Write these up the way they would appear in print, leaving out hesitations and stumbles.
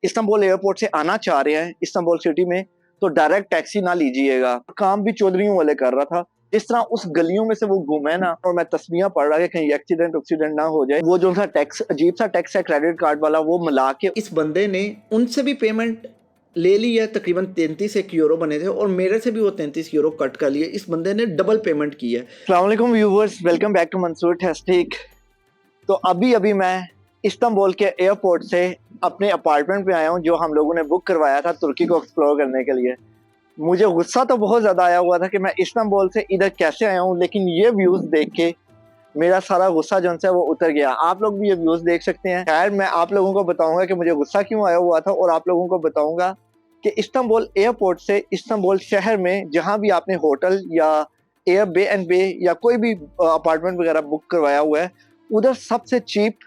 Istanbul airport से आना चाह रहे हैं इस्तांबुल सिटी में, तो डायरेक्ट टैक्सी ना लीजिएगा। काम भी चौधरियों वाले कर रहा था। जिस तरह उस गलियों में से वो घूमे ना, और मैं तस्वीरें पढ़ रहा कि कहीं एक्सीडेंट ना हो जाए। वो जो सा टैक्स, अजीब सा टैक्स है क्रेडिट कार्ड वाला, वो मिला के इस बंदे ने उनसे भी पेमेंट ले ली है। तकरीबन 33 यूरो बने थे और मेरे से भी वो 33 यूरो कट कर लिए। इस बंदे ने डबल पेमेंट की है। अस्सलाम वालेकुम viewers, welcome back to Mansoor टेस्टिक। तो अभी मैं इस्तांबुल के एयरपोर्ट से अपने अपार्टमेंट पे आया हूँ, जो हम लोगों ने बुक करवाया था तुर्की को एक्सप्लोर करने के लिए। मुझे गुस्सा तो बहुत ज़्यादा आया हुआ था कि मैं इस्तांबुल से इधर कैसे आया हूँ, लेकिन ये व्यूज़ देख के मेरा सारा गुस्सा जो है वो उतर गया। आप लोग भी ये व्यूज़ देख सकते हैं। खैर, मैं आप लोगों को बताऊंगा कि मुझे गुस्सा क्यों आया हुआ था, और आप लोगों को बताऊंगा कि इस्तांबुल एयरपोर्ट से इस्तांबुल शहर में जहाँ भी आपने होटल या एयरबीएनबी या कोई भी अपार्टमेंट वगैरह बुक करवाया हुआ है, उधर सबसे चीप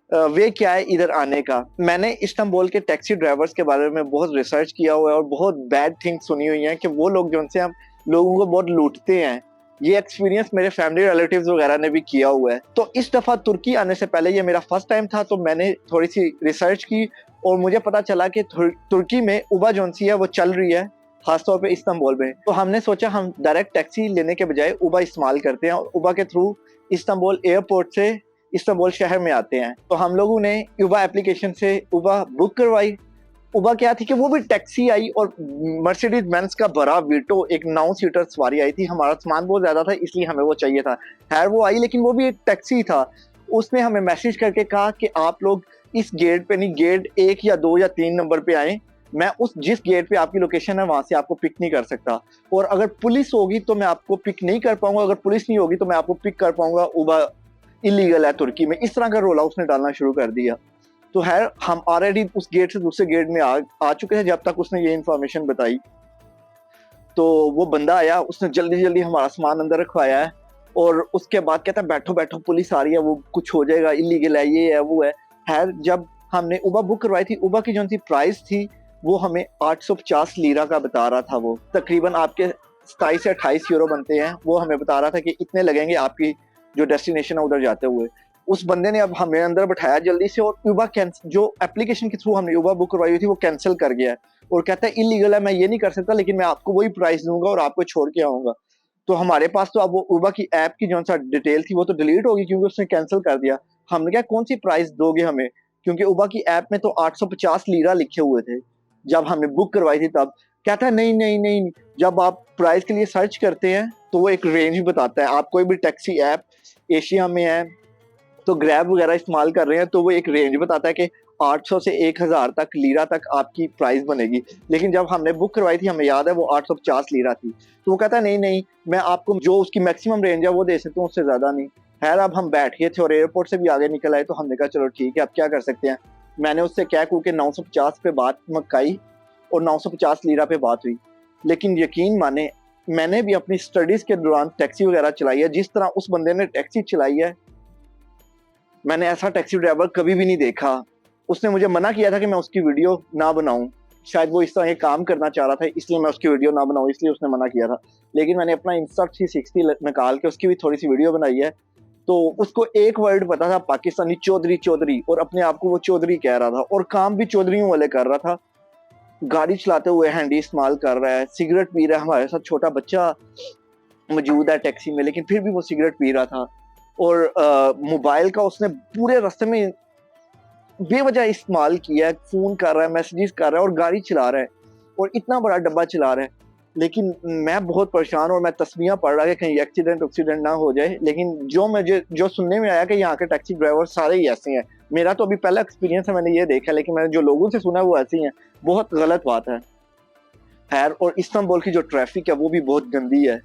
वे क्या है इधर आने का। मैंने इस्तांबुल के टैक्सी ड्राइवर्स के बारे में बहुत रिसर्च किया हुआ है और बहुत बैड थिंग्स सुनी हुई हैं कि वो लोग जो उनसे हम लोगों को बहुत लूटते हैं। ये एक्सपीरियंस मेरे फैमिली रिलेटिव्स वगैरह ने भी किया हुआ है। तो इस दफ़ा तुर्की आने से पहले ये मेरा फर्स्ट टाइम था, तो मैंने थोड़ी सी रिसर्च की और मुझे पता चला कि तुर्की में उबा जो है वो चल रही है, खासतौर पे इस्तांबुल में। तो हमने सोचा हम डायरेक्ट टैक्सी लेने के बजाय उबा इस्तेमाल करते हैं और उबा के थ्रू इस्तांबुल एयरपोर्ट से इस्तांबुल शहर में आते हैं। तो हम लोगों ने उबा एप्लीकेशन से उबा बुक करवाई। उबा क्या थी कि वो भी टैक्सी आई और मर्सिडीज बेंज का बड़ा वीटो, एक 9 सीटर सवारी आई थी। हमारा सामान बहुत ज्यादा था इसलिए हमें वो चाहिए था। खैर वो आई, लेकिन वो भी एक टैक्सी था। उसने हमें मैसेज करके कहा कि आप लोग इस गेट पे नहीं, गेट 1 या 2 या 3 नंबर पे आए। मैं उस जिस गेट पे आपकी लोकेशन है वहां से आपको पिक नहीं कर सकता, और अगर पुलिस होगी तो मैं आपको पिक नहीं कर पाऊंगा, अगर पुलिस नहीं होगी तो मैं आपको पिक कर पाऊंगा। उबा इलीगल है तुर्की में। इस तरह का रोला उसने डालना शुरू कर दिया। तो है, हम ऑलरेडी उस गेट से दूसरे गेट में आ चुके थे जब तक उसने ये इन्फॉर्मेशन बताई। तो वो बंदा आया, उसने जल्दी जल्दी हमारा सामान अंदर रखवाया है और उसके बाद कहता है बैठो बैठो पुलिस आ रही है, वो कुछ हो जाएगा, इलीगल है, ये है वो है। खैर, जब हमने उबा बुक करवाई थी, उबा की जो सी प्राइस थी वो हमें 850 लीरा का बता रहा था। वो तकरीबन आपके 27 से 28 यूरो बनते हैं। वो हमें बता रहा था कि इतने लगेंगे आपकी जो डेस्टिनेशन है उधर जाते हुए। उस बंदे ने अब हमें अंदर बैठाया जल्दी से, और उबा जो एप्लीकेशन के थ्रू हमने उबा बुक करवाई हुई थी वो कैंसिल कर गया है और कहता है इलीगल है, मैं ये नहीं कर सकता, लेकिन मैं आपको वही प्राइस दूंगा और आपको छोड़ के आऊंगा। तो हमारे पास तो अब वो उबा की ऐप की जो सा डिटेल थी वो तो डिलीट होगी क्योंकि उसने कैंसिल कर दिया। हमने क्या, कौन सी प्राइस दोगे हमें, क्योंकि उबा की ऐप में तो 850 लीरा लिखे हुए थे जब हमने बुक करवाई थी तब। कहता है नहीं नहीं नहीं, जब आप प्राइस के लिए सर्च करते हैं तो वो एक रेंज बताता है। आप कोई भी टैक्सी ऐप एशिया में है तो ग्रैब वगैरह इस्तेमाल कर रहे हैं तो वो एक रेंज बताता है कि 800 से 1000 तक लीरा तक आपकी प्राइस बनेगी। लेकिन जब हमने बुक करवाई थी हमें याद है वो 850 लीरा थी। तो वो कहता है नहीं नहीं, मैं आपको जो उसकी मैक्सिमम रेंज है वो दे सकता हूँ, उससे ज्यादा नहीं। खैर, अब हम बैठ गए थे और एयरपोर्ट से भी आगे निकल आए, तो हमने कहा चलो ठीक है, अब क्या कर सकते हैं। मैंने उससे कह के 950 पे बात मकाई और 950 लीरा पे बात हुई। लेकिन यकीन माने, मैंने भी अपनी स्टडीज के दौरान टैक्सी वगैरह चलाई है। जिस तरह उस बंदे ने टैक्सी चलाई है, मैंने ऐसा टैक्सी ड्राइवर कभी भी नहीं देखा। उसने मुझे मना किया था कि मैं उसकी वीडियो ना बनाऊं। शायद वो इस तरह ये काम करना चाह रहा था, इसलिए मैं उसकी वीडियो ना बनाऊं, इसलिए उसने मना किया था। लेकिन मैंने अपना Insta360 निकाल के उसकी भी थोड़ी सी वीडियो बनाई है। तो उसको एक वर्ड पता था, पाकिस्तानी, चौधरी चौधरी, और अपने आप को वो चौधरी कह रहा था और काम भी चौधरियों वाले कर रहा था। गाड़ी चलाते हुए हैंडी इस्तेमाल कर रहा है, सिगरेट पी रहा है। हमारे साथ छोटा बच्चा मौजूद है टैक्सी में, लेकिन फिर भी वो सिगरेट पी रहा था। और मोबाइल का उसने पूरे रास्ते में बेवजह इस्तेमाल किया है, फोन कर रहा है, मैसेजेस कर रहा है और गाड़ी चला रहा है, और इतना बड़ा डब्बा चला रहा है। लेकिन मैं बहुत परेशान और मैं तस्वीरें पढ़ रहा कि कहीं एक्सीडेंट ना हो जाए। लेकिन जो सुनने में आया कि यहाँ के टैक्सी ड्राइवर सारे ही ऐसे हैं। मेरा तो अभी पहला एक्सपीरियंस है, मैंने ये देखा, लेकिन मैंने जो लोगों से सुना है वो ऐसे ही हैं। बहुत गलत बात है। खैर, और इस्तांबुल की जो ट्रैफिक है वो भी बहुत गंदी है।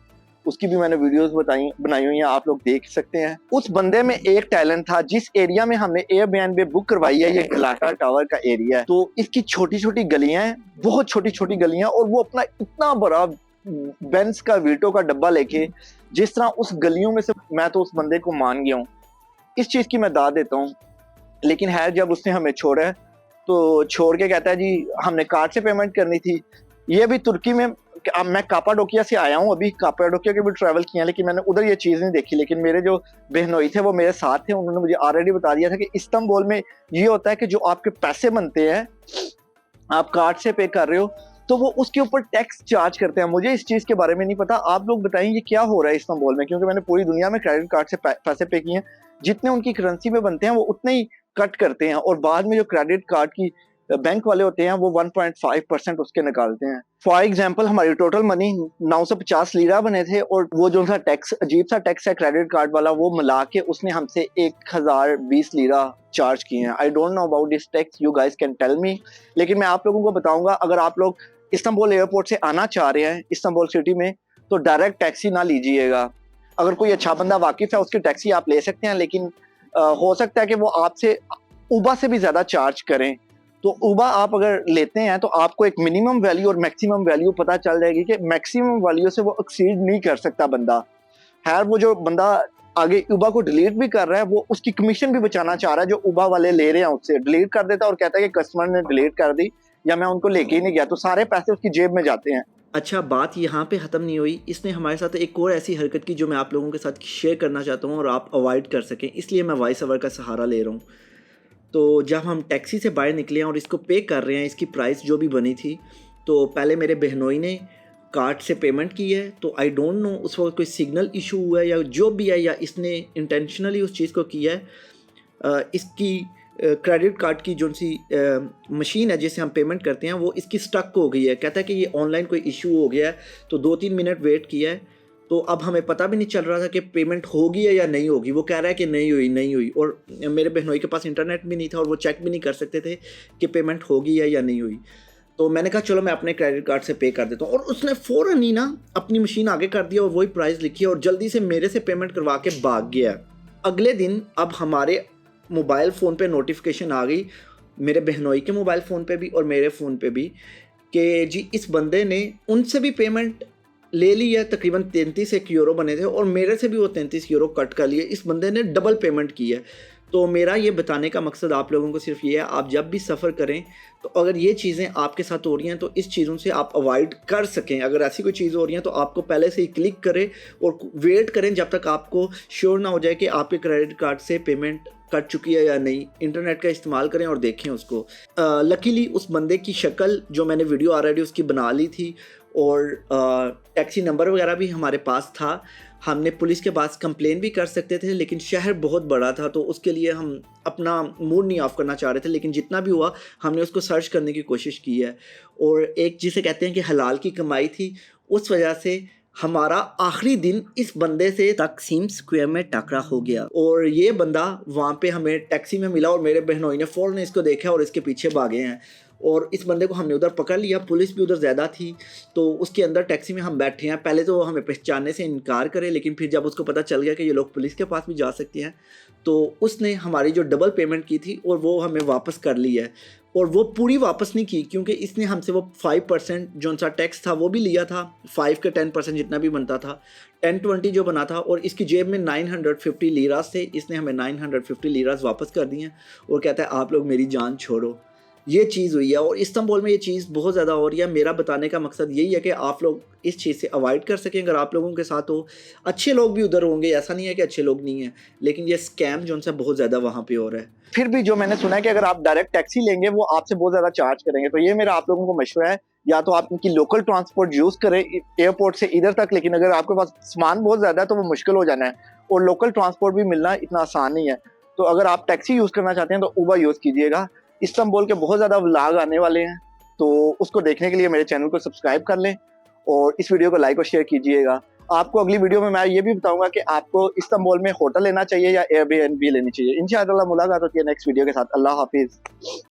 उसकी भी मैंने वीडियोस बनाई हुई हैं, आप लोग देख सकते हैं। उस बंदे में एक टैलेंट था। जिस एरिया में हमने एयरबीएनबी बुक करवाई है, ये गलाटा टावर का एरिया है, तो इसकी छोटी छोटी गलियां हैं, बहुत छोटी छोटी गलियां, और वो अपना इतना बड़ा बेंज का वीटो का डब्बा लेके जिस तरह उस गलियों में से, मैं तो उस बंदे को मान गया हूँ, इस चीज की मैं दाद देता हूँ। लेकिन है, जब उसने हमें छोड़ा है तो छोड़ के कहता है जी हमने कार्ड से पेमेंट करनी थी। ये भी तुर्की में, मैं कापाडोकिया से आया हूँ, अभी कापाडोकिया के भी ट्रैवल किया, लेकिन मैंने उधर ये चीज़ नहीं देखी। लेकिन मेरे जो बहनोई थे वो मेरे साथ थे, उन्होंने मुझे ऑलरेडी बता दिया था कि इस्तांबुल में ये होता है कि जो आपके पैसे बनते हैं आप कार्ड से पे कर रहे हो तो वो उसके ऊपर टैक्स चार्ज करते हैं। मुझे इस चीज़ के बारे में नहीं पता, आप लोग बताएं ये क्या हो रहा है इस्तांबुल में, क्योंकि मैंने पूरी दुनिया में क्रेडिट कार्ड से पैसे पे किए हैं, जितने उनकी करेंसी में बनते हैं वो उतने ही कट करते हैं, और बाद में जो क्रेडिट कार्ड की बैंक वाले होते हैं वो 1.5% उसके निकालते हैं। फॉर एग्जांपल हमारी टोटल मनी 950 लीरा बने थे, और वो जो सा टैक्स, अजीब सा टैक्स है क्रेडिट कार्ड वाला, वो मिला के उसने हमसे 1020 लीरा चार्ज किए हैं। I don't know about this tax, you guys can tell me. लेकिन मैं आप लोगों को बताऊंगा, अगर आप लोग इस्तांबुल एयरपोर्ट से आना चाह रहे हैं इस्तांबुल सिटी में, तो डायरेक्ट टैक्सी ना लीजिएगा। अगर कोई अच्छा बंदा वाकिफ है उसकी टैक्सी आप ले सकते हैं, लेकिन हो सकता है कि वो आपसे उबा से भी ज़्यादा चार्ज करें। तो उबा आप अगर लेते हैं तो आपको एक मिनिमम वैल्यू और मैक्सिमम वैल्यू पता चल जाएगी कि मैक्सिमम वैल्यू से वो एक्सीड नहीं कर सकता बंदा। खैर वो जो बंदा आगे उबा को डिलीट भी कर रहा है, वो उसकी कमीशन भी बचाना चाह रहा है जो उबा वाले ले रहे हैं उससे। डिलीट कर देता है और कहता है कि कस्टमर ने डिलीट कर दी या मैं उनको लेके ही नहीं गया, तो सारे पैसे उसकी जेब में जाते हैं। अच्छा, बात यहाँ पे ख़त्म नहीं हुई, इसने हमारे साथ एक और ऐसी हरकत की जो मैं आप लोगों के साथ शेयर करना चाहता हूँ और आप अवॉइड कर सकें, इसलिए मैं वॉइस ओवर का सहारा ले रहा हूँ। तो जब हम टैक्सी से बाहर निकले हैं और इसको पे कर रहे हैं, इसकी प्राइस जो भी बनी थी, तो पहले मेरे बहनोई ने कार्ड से पेमेंट की है। तो आई डोंट नो उस वक्त कोई सिग्नल इशू हुआ है या जो भी है, या इसने इंटेंशनली उस चीज़ को किया है। इसकी क्रेडिट कार्ड की जो सी मशीन है जिससे हम पेमेंट करते हैं, वो इसकी स्टक हो गई है। कहता है कि ये ऑनलाइन कोई इशू हो गया है। तो 2-3 मिनट वेट किया है, तो अब हमें पता भी नहीं चल रहा था कि पेमेंट होगी या नहीं होगी। वो कह रहा है कि नहीं हुई, और मेरे बहनोई के पास इंटरनेट भी नहीं था और वो चेक भी नहीं कर सकते थे कि पेमेंट होगी या नहीं हुई। तो मैंने कहा चलो मैं अपने क्रेडिट कार्ड से पे कर देता हूँ, और उसने फ़ौरन ही ना अपनी मशीन आगे कर दिया और वही प्राइस लिखी और जल्दी से मेरे से पेमेंट करवा के भाग गया। अगले दिन अब हमारे मोबाइल फ़ोन पे नोटिफिकेशन आ गई, मेरे बहनोई के मोबाइल फ़ोन पे भी और मेरे फ़ोन पे भी, कि जी इस बंदे ने उनसे भी पेमेंट ले ली है। तकरीबन 33 यूरो बने थे और मेरे से भी वो 33 यूरो कट कर लिए। इस बंदे ने डबल पेमेंट की है। तो मेरा ये बताने का मकसद आप लोगों को सिर्फ ये है, आप जब भी सफ़र करें तो अगर ये चीज़ें आपके साथ हो रही हैं तो इस चीज़ों से आप अवॉइड कर सकें। अगर ऐसी कोई चीज़ हो रही है तो आपको पहले से ही क्लिक करें और वेट करें जब तक आपको श्योर ना हो जाए कि आपके क्रेडिट कार्ड से पेमेंट कट चुकी है या नहीं। इंटरनेट का इस्तेमाल करें और देखें उसको। लकीली उस बंदे की शक्ल जो मैंने वीडियो ऑलरेडी उसकी बना ली थी, और टैक्सी नंबर वगैरह भी हमारे पास था। हमने पुलिस के पास कंप्लेन भी कर सकते थे, लेकिन शहर बहुत बड़ा था तो उसके लिए हम अपना मूड नहीं ऑफ करना चाह रहे थे। लेकिन जितना भी हुआ हमने उसको सर्च करने की कोशिश की है, और एक जिसे कहते हैं कि हलाल की कमाई थी, उस वजह से हमारा आखिरी दिन इस बंदे से तकसीम स्क्वायर में टकरा हो गया। और ये बंदा वहाँ पे हमें टैक्सी में मिला और मेरे बहनोई ने फ़ौरन इसको देखा और इसके पीछे भागे हैं, और इस बंदे को हमने उधर पकड़ लिया। पुलिस भी उधर ज़्यादा थी, तो उसके अंदर टैक्सी में हम बैठे हैं। पहले तो वो हमें पहचानने से इनकार करे, लेकिन फिर जब उसको पता चल गया कि ये लोग पुलिस के पास भी जा सकते हैं, तो उसने हमारी जो डबल पेमेंट की थी और वो हमें वापस कर ली है। और वो पूरी वापस नहीं की, क्योंकि इसने हमसे वो 5% जो सा टैक्स था वो भी लिया था। 5 के 10% जितना भी बनता था, 10-20 जो बना था, और इसकी जेब में 950 लीरास थे। इसने हमें 950 लीरास वापस कर दिए हैं और कहता है आप लोग मेरी जान छोड़ो। ये चीज़ हुई है, और इस्तांबुल में ये चीज़ बहुत ज़्यादा हो रही है। मेरा बताने का मकसद यही है कि आप लोग इस चीज़ से अवॉइड कर सकें। अगर आप लोगों के साथ हो, अच्छे लोग भी उधर होंगे, ऐसा नहीं है कि अच्छे लोग नहीं हैं, लेकिन ये स्कैम जो उनसे बहुत ज़्यादा वहाँ पे हो रहा है। फिर भी जो मैंने सुना है कि अगर आप डायरेक्ट टैक्सी लेंगे वो आपसे बहुत ज़्यादा चार्ज करेंगे। तो ये मेरा आप लोगों को मशवरा है, या तो आप इनकी लोकल ट्रांसपोर्ट यूज़ करें एयरपोर्ट से इधर तक, लेकिन अगर आपके पास सामान बहुत ज़्यादा है तो वो मुश्किल हो जाना है, और लोकल ट्रांसपोर्ट भी मिलना इतना आसान नहीं है। तो अगर आप टैक्सी यूज़ करना चाहते हैं तो उबर यूज़ कीजिएगा। इस्तांबुल के बहुत ज़्यादा व्लॉग आने वाले हैं, तो उसको देखने के लिए मेरे चैनल को सब्सक्राइब कर लें और इस वीडियो को लाइक और शेयर कीजिएगा। आपको अगली वीडियो में मैं ये भी बताऊंगा कि आपको इस्तांबुल में होटल लेना चाहिए या एयरबीएनबी लेनी चाहिए। इंशाअल्लाह मुलाकात होती है नेक्स्ट वीडियो के साथ। अल्लाह हाफिज़।